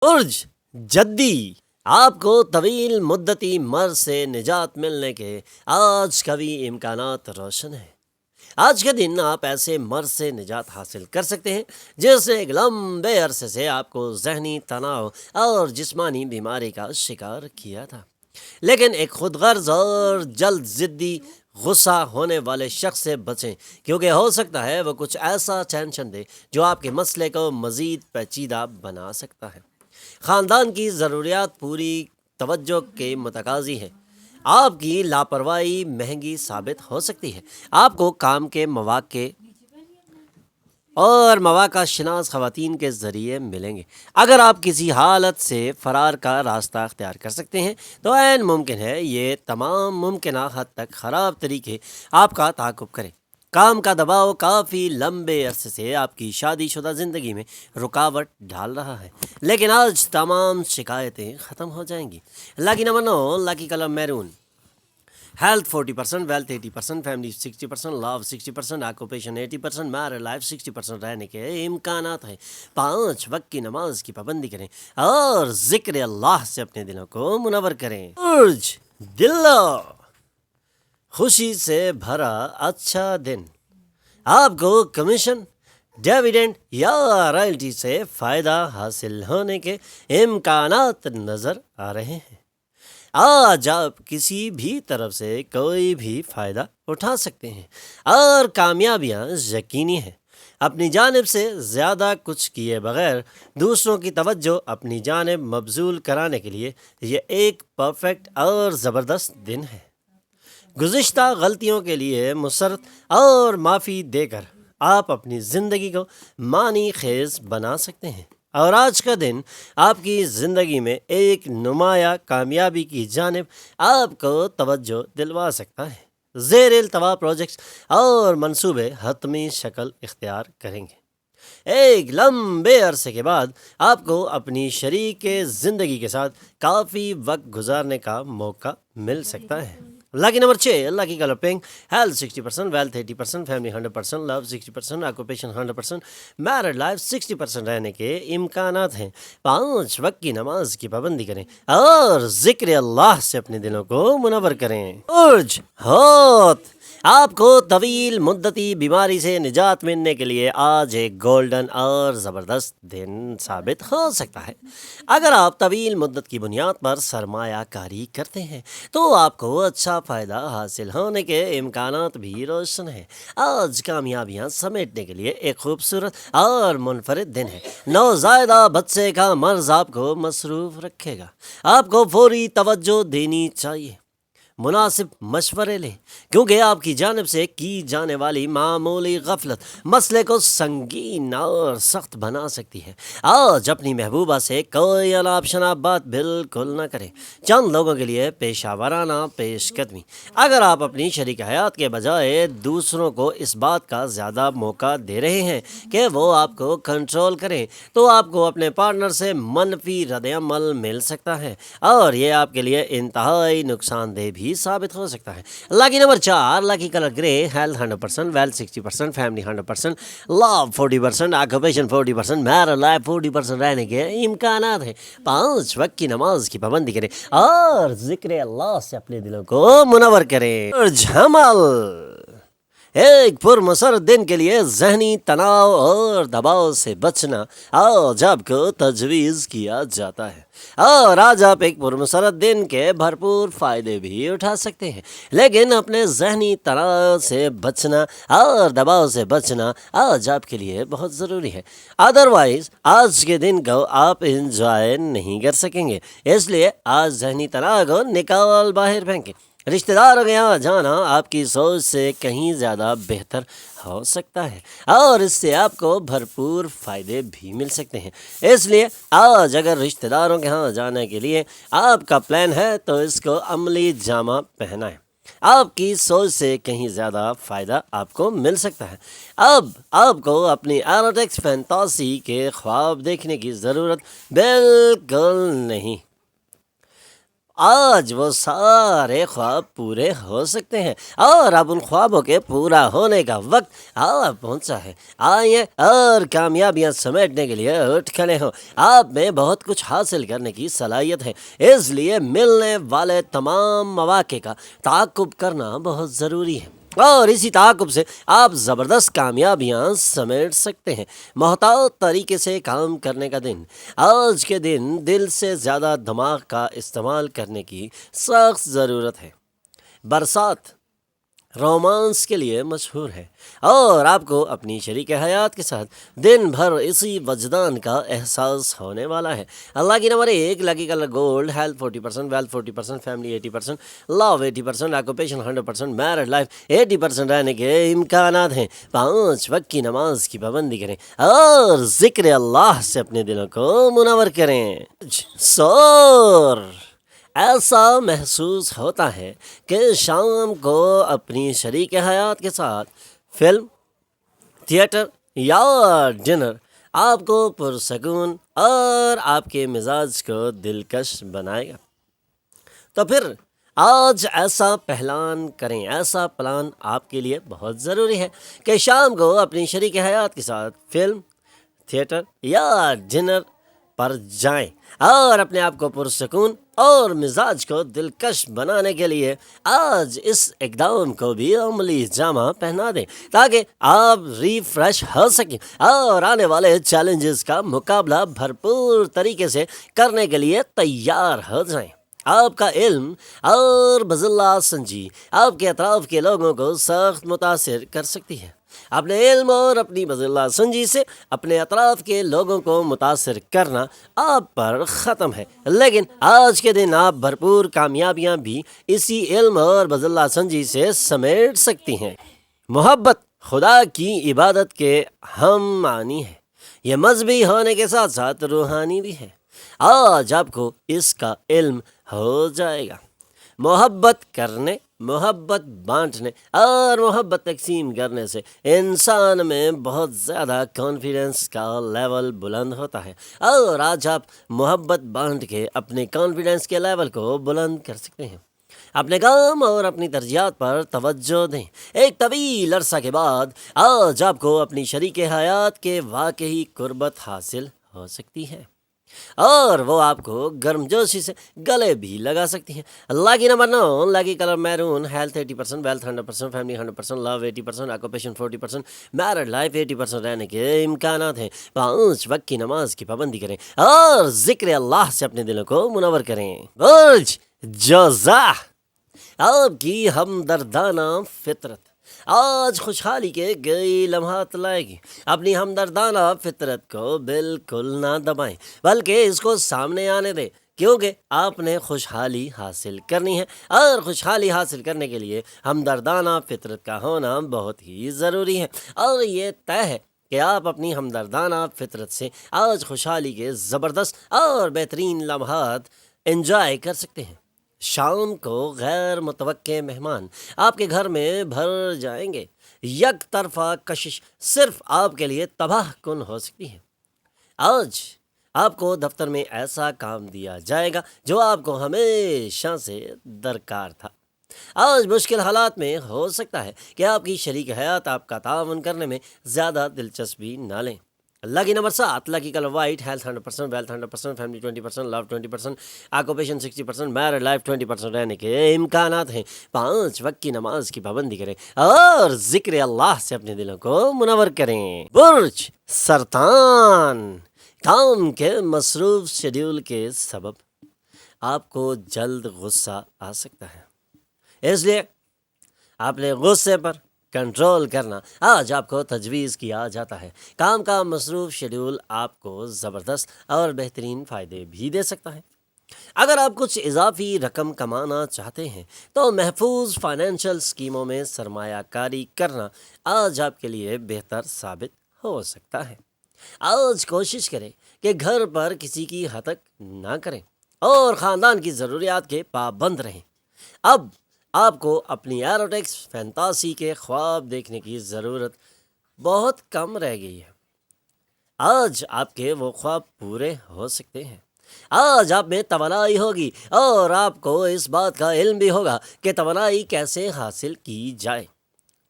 برج جدی، آپ کو طویل مدتی مرض سے نجات ملنے کے آج کا بھی امکانات روشن ہیں۔ آج کے دن آپ ایسے مرض سے نجات حاصل کر سکتے ہیں جس نے ایک لمبے عرصے سے آپ کو ذہنی تناؤ اور جسمانی بیماری کا شکار کیا تھا۔ لیکن ایک خود غرض اور جلد ضدی غصہ ہونے والے شخص سے بچیں، کیونکہ ہو سکتا ہے وہ کچھ ایسا ٹینشن دے جو آپ کے مسئلے کو مزید پیچیدہ بنا سکتا ہے۔ خاندان کی ضروریات پوری توجہ کے متقاضی ہے۔ آپ کی لاپرواہی مہنگی ثابت ہو سکتی ہے۔ آپ کو کام کے مواقع اور مواقع شناس خواتین کے ذریعے ملیں گے۔ اگر آپ کسی حالت سے فرار کا راستہ اختیار کر سکتے ہیں تو عین ممکن ہے یہ تمام ممکنہ حد تک خراب طریقے آپ کا تعاقب کریں۔ کام کا دباؤ کافی لمبے عرصے سے آپ کی شادی شدہ زندگی میں رکاوٹ ڈال رہا ہے، لیکن آج تمام شکایتیں ختم ہو جائیں گی۔ Lucky number 9، lucky colour maroon. Health 40%، wealth 80%، family 60%، love 60%، occupation 80%، married life 60% رہنے کے امکانات ہیں۔ 5 وقت کی نماز کی پابندی کریں اور ذکر اللہ سے اپنے دلوں کو منور کریں۔ برج دلو، خوشی سے بھرا اچھا دن۔ آپ کو کمیشن، ڈیویڈنڈ یا رائلٹی سے فائدہ حاصل ہونے کے امکانات نظر آ رہے ہیں۔ آج آپ کسی بھی طرف سے کوئی بھی فائدہ اٹھا سکتے ہیں اور کامیابیاں یقینی ہیں۔ اپنی جانب سے زیادہ کچھ کیے بغیر دوسروں کی توجہ اپنی جانب مبذول کرانے کے لیے یہ ایک پرفیکٹ اور زبردست دن ہے۔ گزشتہ غلطیوں کے لیے مسرت اور معافی دے کر آپ اپنی زندگی کو معنی خیز بنا سکتے ہیں، اور آج کا دن آپ کی زندگی میں ایک نمایاں کامیابی کی جانب آپ کو توجہ دلوا سکتا ہے۔ زیر التوا پروجیکٹس اور منصوبے حتمی شکل اختیار کریں گے۔ ایک لمبے عرصے کے بعد آپ کو اپنی شریک زندگی کے ساتھ کافی وقت گزارنے کا موقع مل سکتا ہے۔ Lucky number 6، lucky colour pink. Health 60%، wealth 80%، family 100%، love 60%، occupation 100%، married life 60% رہنے کے امکانات ہیں۔ 5 وقت کی نماز کی پابندی کریں اور ذکر اللہ سے اپنے دلوں کو منور کریں۔ برج ہوت، آپ کو طویل مدتی بیماری سے نجات ملنے کے لیے آج ایک گولڈن اور زبردست دن ثابت ہو سکتا ہے۔ اگر آپ طویل مدت کی بنیاد پر سرمایہ کاری کرتے ہیں تو آپ کو اچھا فائدہ حاصل ہونے کے امکانات بھی روشن ہیں۔ آج کامیابیاں سمیٹنے کے لیے ایک خوبصورت اور منفرد دن ہے۔ نوزائیدہ بچے کا مرض آپ کو مصروف رکھے گا۔ آپ کو فوری توجہ دینی چاہیے۔ مناسب مشورے لیں، کیونکہ آپ کی جانب سے کی جانے والی معمولی غفلت مسئلے کو سنگین اور سخت بنا سکتی ہے۔ آج اپنی محبوبہ سے کوئی اناپ شناپ بات بالکل نہ کریں۔ چند لوگوں کے لیے پیشہ ورانہ پیش قدمی۔ اگر آپ اپنی شریک حیات کے بجائے دوسروں کو اس بات کا زیادہ موقع دے رہے ہیں کہ وہ آپ کو کنٹرول کریں تو آپ کو اپنے پارٹنر سے منفی رد عمل مل سکتا ہے، اور یہ آپ کے لیے انتہائی نقصان دہ بھی ثابت ہو سکتا ہے۔ لاکی نمبر 4، لاکی کلر گرے۔ Health 100%، wealth 60%، family 100%، love 40%، occupation 40%، married life 40% رہنے کے امکانات ہیں۔ 5 وقت کی نماز کی پابندی کریں اور ذکر اللہ سے اپنے دلوں کو منور کریں۔ حمل، ایک پرمسرت دن کے لیے ذہنی تناؤ اور دباؤ سے بچنا آج آپ کو تجویز کیا جاتا ہے، اور آج آپ ایک پرمسرت دن کے بھرپور فائدے بھی اٹھا سکتے ہیں، لیکن اپنے ذہنی تناؤ سے بچنا اور دباؤ سے بچنا آج آپ کے لیے بہت ضروری ہے۔ ادروائز آج کے دن کو آپ انجوائے نہیں کر سکیں گے، اس لیے آج ذہنی تناؤ کو نکال باہر پھینکیں۔ رشتہ داروں کے یہاں جانا آپ کی سوچ سے کہیں زیادہ بہتر ہو سکتا ہے، اور اس سے آپ کو بھرپور فائدے بھی مل سکتے ہیں۔ اس لیے آج اگر رشتہ داروں کے ہاں جانے کے لیے آپ کا پلان ہے تو اس کو عملی جامہ پہنائیں۔ آپ کی سوچ سے کہیں زیادہ فائدہ آپ کو مل سکتا ہے۔ اب آپ کو اپنی ایروٹکس فینٹاسی کے خواب دیکھنے کی ضرورت بالکل نہیں۔ آج وہ سارے خواب پورے ہو سکتے ہیں اور اب ان خوابوں کے پورا ہونے کا وقت پہنچا ہے۔ آئیے اور کامیابیاں سمیٹنے کے لیے اٹھ کھڑے ہوں۔ آپ میں بہت کچھ حاصل کرنے کی صلاحیت ہے، اس لیے ملنے والے تمام مواقع کا تعاقب کرنا بہت ضروری ہے، اور اسی تعاقب سے آپ زبردست کامیابیاں سمیٹ سکتے ہیں۔ محتاط طریقے سے کام کرنے کا دن۔ آج کے دن دل سے زیادہ دماغ کا استعمال کرنے کی سخت ضرورت ہے۔ برسات رومانس کے لیے مشہور ہے، اور آپ کو اپنی شریک حیات کے ساتھ دن بھر اسی وجدان کا احساس ہونے والا ہے۔ اللہ کی number 1 lucky colour gold, health 40%، wealth 40%، family 80%، love 80%، occupation 100%، married life 80% رہنے کے امکانات ہیں۔ 5 وقت کی نماز کی پابندی کریں اور ذکر اللہ سے اپنے دلوں کو منور کریں۔ سور ایسا محسوس ہوتا ہے کہ شام کو اپنی شریک حیات کے ساتھ فلم، تھیٹر یا ڈنر آپ کو پرسکون اور آپ کے مزاج کو دلکش بنائے گا۔ تو پھر آج ایسا پلان آپ کے لیے بہت ضروری ہے کہ شام کو اپنی شریک حیات کے ساتھ فلم، تھیٹر یا ڈنر پر جائیں اور اپنے آپ کو پرسکون اور مزاج کو دلکش بنانے کے لیے آج اس اقدام کو بھی عملی جامہ پہنا دیں، تاکہ آپ ریفریش ہو سکیں اور آنے والے چیلنجز کا مقابلہ بھرپور طریقے سے کرنے کے لیے تیار ہو جائیں۔ آپ کا علم اور بذلہ سنجی آپ کے اطراف کے لوگوں کو سخت متاثر کر سکتی ہے۔ اپنے علم اور اپنی بذلہ سنجی سے اپنے اطراف کے لوگوں کو متاثر کرنا آپ پر ختم ہے، لیکن آج کے دن آپ بھرپور کامیابیاں بھی اسی علم اور بذلہ سنجی سے سمیٹ سکتی ہیں۔ محبت خدا کی عبادت کے ہم معنی ہے، یہ مذہبی ہونے کے ساتھ ساتھ روحانی بھی ہے۔ آج آپ کو اس کا علم ہو جائے گا۔ محبت کرنے، محبت بانٹنے اور محبت تقسیم کرنے سے انسان میں بہت زیادہ کانفیڈنس کا لیول بلند ہوتا ہے، اور آج آپ محبت بانٹ کے اپنے کانفیڈنس کے لیول کو بلند کر سکتے ہیں۔ اپنے کام اور اپنی ترجیحات پر توجہ دیں۔ ایک طویل عرصہ کے بعد آج آپ کو اپنی شریک حیات کے واقعی قربت حاصل ہو سکتی ہے، اور وہ آپ کو گرم جوشی سے گلے بھی لگا سکتی ہیں۔ اللہ کی number 9 lucky colour maroon, health 80%، wealth 100%، family 100%، love 80%، occupation 40%، married life 80% رہنے کے امکانات ہیں۔ 5 وقت کی نماز کی پابندی کریں اور ذکر اللہ سے اپنے دلوں کو منور کریں۔ برج جوزا آپ کی ہمدردانہ فطرت آج خوشحالی کے کئی لمحات لائے گی۔ اپنی ہمدردانہ فطرت کو بالکل نہ دبائیں، بلکہ اس کو سامنے آنے دیں، کیونکہ آپ نے خوشحالی حاصل کرنی ہے، اور خوشحالی حاصل کرنے کے لیے ہمدردانہ فطرت کا ہونا بہت ہی ضروری ہے، اور یہ طے ہے کہ آپ اپنی ہمدردانہ فطرت سے آج خوشحالی کے زبردست اور بہترین لمحات انجوائے کر سکتے ہیں۔ شام کو غیر متوقع مہمان آپ کے گھر میں بھر جائیں گے۔ یک طرفہ کشش صرف آپ کے لیے تباہ کن ہو سکتی ہے۔ آج آپ کو دفتر میں ایسا کام دیا جائے گا جو آپ کو ہمیشہ سے درکار تھا۔ آج مشکل حالات میں ہو سکتا ہے کہ آپ کی شریک حیات آپ کا تعاون کرنے میں زیادہ دلچسپی نہ لیں۔ اللہ کی number 7 lucky colour white, health 100%، wealth 100%، family 20%، love 20%، occupation 60%، married life 20% رہنے کے امکانات ہیں۔ 5 وقت کی نماز کی پابندی کریں اور ذکر اللہ سے اپنے دلوں کو منور کریں۔ برج سرطان کام کے مصروف شیڈیول کے سبب آپ کو جلد غصہ آ سکتا ہے، اس لیے اپنے غصے پر کنٹرول کرنا آج آپ کو تجویز کیا جاتا ہے۔ کام کا مصروف شیڈیول آپ کو زبردست اور بہترین فائدے بھی دے سکتا ہے۔ اگر آپ کچھ اضافی رقم کمانا چاہتے ہیں تو محفوظ فائنینشیل اسکیموں میں سرمایہ کاری کرنا آج آپ کے لیے بہتر ثابت ہو سکتا ہے۔ آج کوشش کریں کہ گھر پر کسی کی ہتک نہ کریں اور خاندان کی ضروریات کے پابند رہیں۔ اب آپ کو اپنی ایروٹکس فینتاسی کے خواب دیکھنے کی ضرورت بہت کم رہ گئی ہے۔ آج آپ کے وہ خواب پورے ہو سکتے ہیں۔ آج آپ میں توانائی ہوگی اور آپ کو اس بات کا علم بھی ہوگا کہ توانائی کیسے حاصل کی جائے۔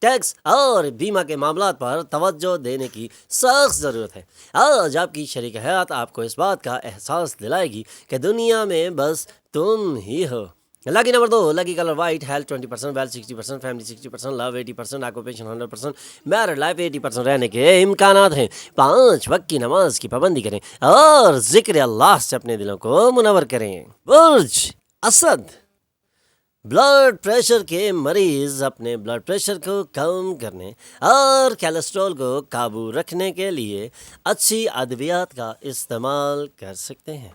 ٹیکس اور بیمہ کے معاملات پر توجہ دینے کی سخت ضرورت ہے۔ آج آپ کی شریک حیات آپ کو اس بات کا احساس دلائے گی کہ دنیا میں بس تم ہی ہو۔ Lucky number 2، lucky colour white, health 20%، wealth 60%، family 60%، love 80%، occupation 100%، married life 80% رہنے کے امکانات ہیں۔ 5 وقت کی نماز کی پابندی کریں اور ذکر اللہ سے اپنے دلوں کو منور کریں۔ برج اسد، بلڈ پریشر کے مریض اپنے بلڈ پریشر کو کم کرنے اور کیلسٹرول کو قابو رکھنے کے لیے اچھی ادویات کا استعمال کر سکتے ہیں۔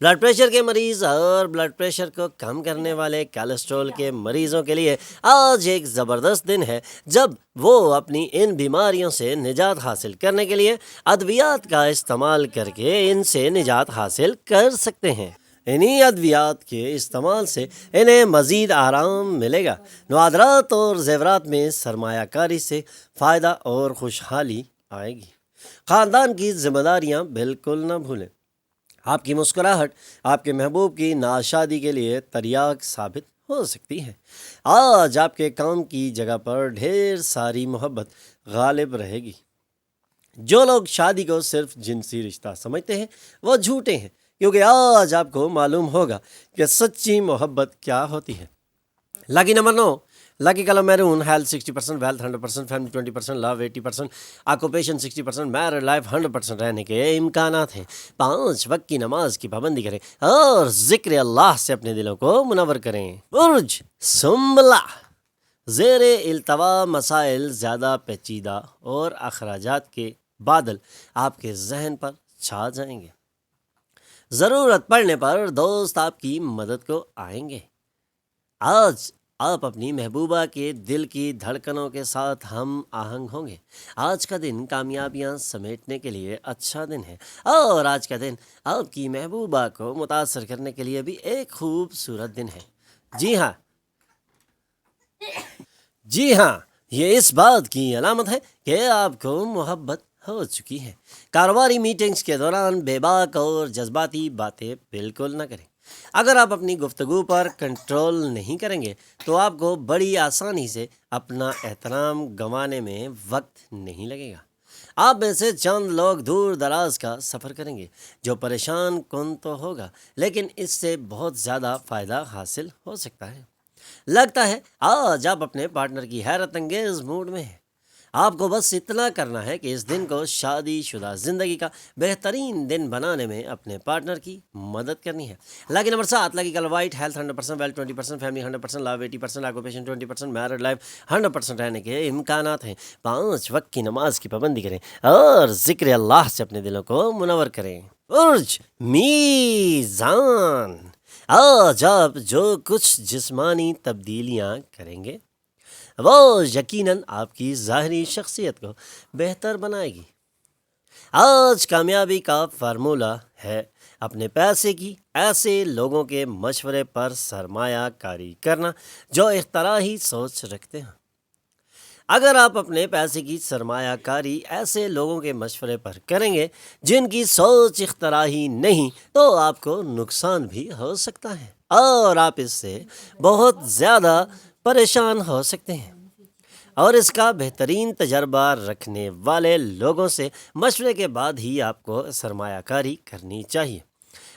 بلڈ پریشر کے مریض اور بلڈ پریشر کو کم کرنے والے کیلسٹرول کے مریضوں کے لیے آج ایک زبردست دن ہے جب وہ اپنی ان بیماریوں سے نجات حاصل کرنے کے لیے ادویات کا استعمال کر کے ان سے نجات حاصل کر سکتے ہیں۔ انہی ادویات کے استعمال سے انہیں مزید آرام ملے گا۔ نوادرات اور زیورات میں سرمایہ کاری سے فائدہ اور خوشحالی آئے گی۔ خاندان کی ذمہ داریاں بالکل نہ بھولیں۔ آپ کی مسکراہٹ آپ کے محبوب کی ناشادی کے لیے تریاق ثابت ہو سکتی ہے۔ آج آپ کے کام کی جگہ پر ڈھیر ساری محبت غالب رہے گی۔ جو لوگ شادی کو صرف جنسی رشتہ سمجھتے ہیں وہ جھوٹے ہیں، کیونکہ آج آپ کو معلوم ہوگا کہ سچی محبت کیا ہوتی ہے۔ Lucky number 9، lucky colour maroon, health 60%، wealth 100%، family 20%، love 80%، occupation 60%، married life 100% رہنے کے امکانات ہیں۔ 5 وقت کی نماز کی پابندی کریں اور ذکر اللہ سے اپنے دلوں کو منور کریں۔ برج سنبلہ، زیر التوا مسائل زیادہ پیچیدہ اور اخراجات کے بادل آپ کے ذہن پر چھا جائیں گے۔ ضرورت پڑنے پر دوست آپ کی مدد کو آئیں گے۔ آج آپ اپنی محبوبہ کے دل کی دھڑکنوں کے ساتھ ہم آہنگ ہوں گے۔ آج کا دن کامیابیاں سمیٹنے کے لیے اچھا دن ہے اور آج کا دن آپ کی محبوبہ کو متاثر کرنے کے لیے بھی ایک خوبصورت دن ہے۔ جی ہاں، یہ اس بات کی علامت ہے کہ آپ کو محبت ہو چکی ہے۔ کاروباری میٹنگز کے دوران بے باک اور جذباتی باتیں بالکل نہ کریں۔ اگر آپ اپنی گفتگو پر کنٹرول نہیں کریں گے تو آپ کو بڑی آسانی سے اپنا احترام گنوانے میں وقت نہیں لگے گا۔ آپ میں سے چند لوگ دور دراز کا سفر کریں گے جو پریشان کن تو ہوگا، لیکن اس سے بہت زیادہ فائدہ حاصل ہو سکتا ہے۔ لگتا ہے آج آپ اپنے پارٹنر کی حیرت انگیز موڈ میں ہیں۔ آپ کو بس اتنا کرنا ہے کہ اس دن کو شادی شدہ زندگی کا بہترین دن بنانے میں اپنے پارٹنر کی مدد کرنی ہے۔ Lucky number 7، lucky colour white, health 100%، wealth 20%، family 100%، love 80%، occupation 20%، married life 100% رہنے کے امکانات ہیں۔ 5 وقت کی نماز کی پابندی کریں اور ذکر اللہ سے اپنے دلوں کو منور کریں۔ برج میزان، آج آپ جو کچھ جسمانی تبدیلیاں کریں گے وہ یقیناً آپ کی ظاہری شخصیت کو بہتر بنائے گی۔ آج کامیابی کا فارمولہ ہے اپنے پیسے کی ایسے لوگوں کے مشورے پر سرمایہ کاری کرنا جو اختراعی سوچ رکھتے ہیں۔ اگر آپ اپنے پیسے کی سرمایہ کاری ایسے لوگوں کے مشورے پر کریں گے جن کی سوچ اختراعی نہیں تو آپ کو نقصان بھی ہو سکتا ہے اور آپ اس سے بہت زیادہ پریشان ہو سکتے ہیں، اور اس کا بہترین تجربہ رکھنے والے لوگوں سے مشورے کے بعد ہی آپ کو سرمایہ کاری کرنی چاہیے۔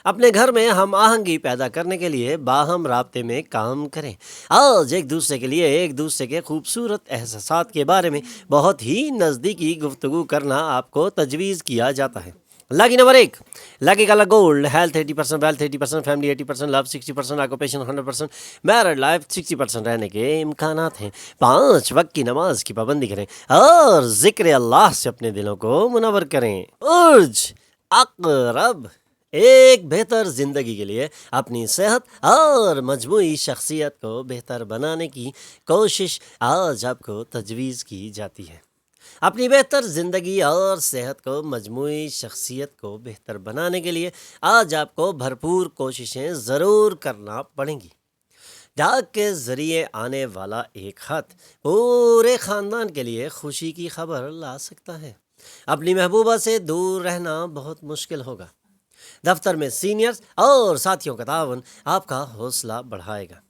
اپنے گھر میں ہم آہنگی پیدا کرنے کے لیے باہم رابطے میں کام کریں۔ آج ایک دوسرے کے لیے ایک دوسرے کے خوبصورت احساسات کے بارے میں بہت ہی نزدیکی گفتگو کرنا آپ کو تجویز کیا جاتا ہے۔ Lucky number 1، lucky colour gold, health 80%، wealth 80%، family 80%، love 60%، occupation 100%، married life 60% رہنے کے امکانات ہیں۔ 5 وقت کی نماز کی پابندی کریں اور ذکر اللہ سے اپنے دلوں کو منور کریں۔ برج عقرب، ایک بہتر زندگی کے لیے اپنی صحت اور مجموعی شخصیت کو بہتر بنانے کی کوشش آج آپ کو تجویز کی جاتی ہے۔ اپنی بہتر زندگی اور صحت کو مجموعی شخصیت کو بہتر بنانے کے لیے آج آپ کو بھرپور کوششیں ضرور کرنا پڑیں گی۔ ڈاک کے ذریعے آنے والا ایک خط پورے خاندان کے لیے خوشی کی خبر لا سکتا ہے۔ اپنی محبوبہ سے دور رہنا بہت مشکل ہوگا۔ دفتر میں سینئرز اور ساتھیوں کا تعاون آپ کا حوصلہ بڑھائے گا۔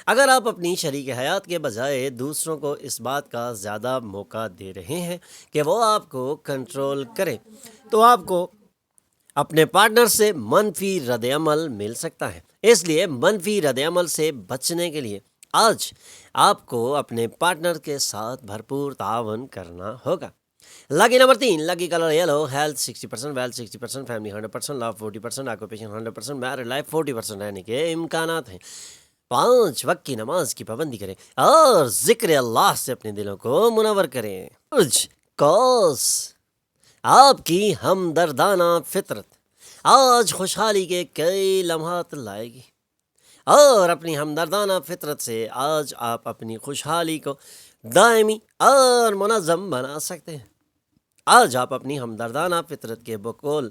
اگر آپ اپنی شریک حیات کے بجائے دوسروں کو اس بات کا زیادہ موقع دے رہے ہیں کہ وہ آپ کو کنٹرول کریں، تو آپ کو اپنے پارٹنر سے منفی رد عمل مل سکتا ہے۔ اس لیے منفی رد عمل سے بچنے کے لیے آج آپ کو اپنے پارٹنر کے ساتھ بھرپور تعاون کرنا ہوگا۔ Lucky number 3، lucky colour yellow, health 60%، wealth 60%، family 100%، love 40%، occupation 100%، married life 40% رہنے کے امکانات ہیں۔ 5 وقت کی نماز کی پابندی کریں اور ذکر اللہ سے اپنے دلوں کو منور کریں۔ کوس، آپ کی ہمدردانہ فطرت آج خوشحالی کے کئی لمحات لائے گی، اور اپنی ہمدردانہ فطرت سے آج آپ اپنی خوشحالی کو دائمی اور منظم بنا سکتے ہیں۔ آج آپ اپنی ہمدردانہ فطرت کے بقول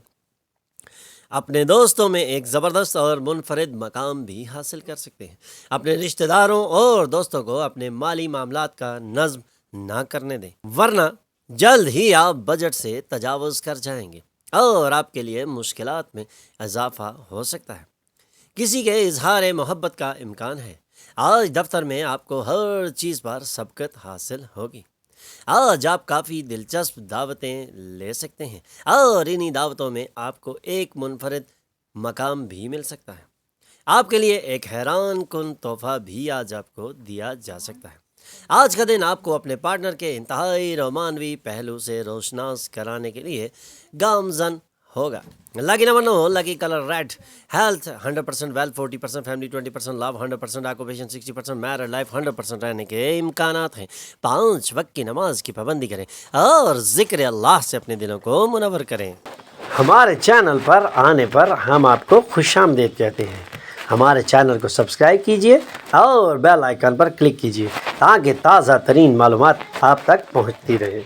اپنے دوستوں میں ایک زبردست اور منفرد مقام بھی حاصل کر سکتے ہیں۔ اپنے رشتہ داروں اور دوستوں کو اپنے مالی معاملات کا نظم نہ کرنے دیں، ورنہ جلد ہی آپ بجٹ سے تجاوز کر جائیں گے اور آپ کے لیے مشکلات میں اضافہ ہو سکتا ہے۔ کسی کے اظہار محبت کا امکان ہے۔ آج دفتر میں آپ کو ہر چیز پر سبقت حاصل ہوگی۔ آج آپ کافی دلچسپ دعوتیں لے سکتے ہیں اور انہی دعوتوں میں آپ کو ایک منفرد مقام بھی مل سکتا ہے۔ آپ کے لیے ایک حیران کن تحفہ بھی آج آپ کو دیا جا سکتا ہے۔ آج کا دن آپ کو اپنے پارٹنر کے انتہائی رومانوی پہلو سے روشناس کرانے کے لیے گامزن ہوگا۔ Lucky number 9، lucky colour red, health 100%، wealth 40%، family 20%، love 100%، occupation 60%، married life 100% رہنے کے امکانات ہیں۔ 5 وقت کی نماز کی پابندی کریں اور ذکر اللہ سے اپنے دلوں کو منور کریں۔ ہمارے چینل پر آنے پر ہم آپ کو خوش آمدید کہتے ہیں۔ ہمارے چینل کو سبسکرائب کیجئے اور بیل آئیکن پر کلک کیجئے تاکہ تازہ ترین معلومات آپ تک پہنچتی رہے۔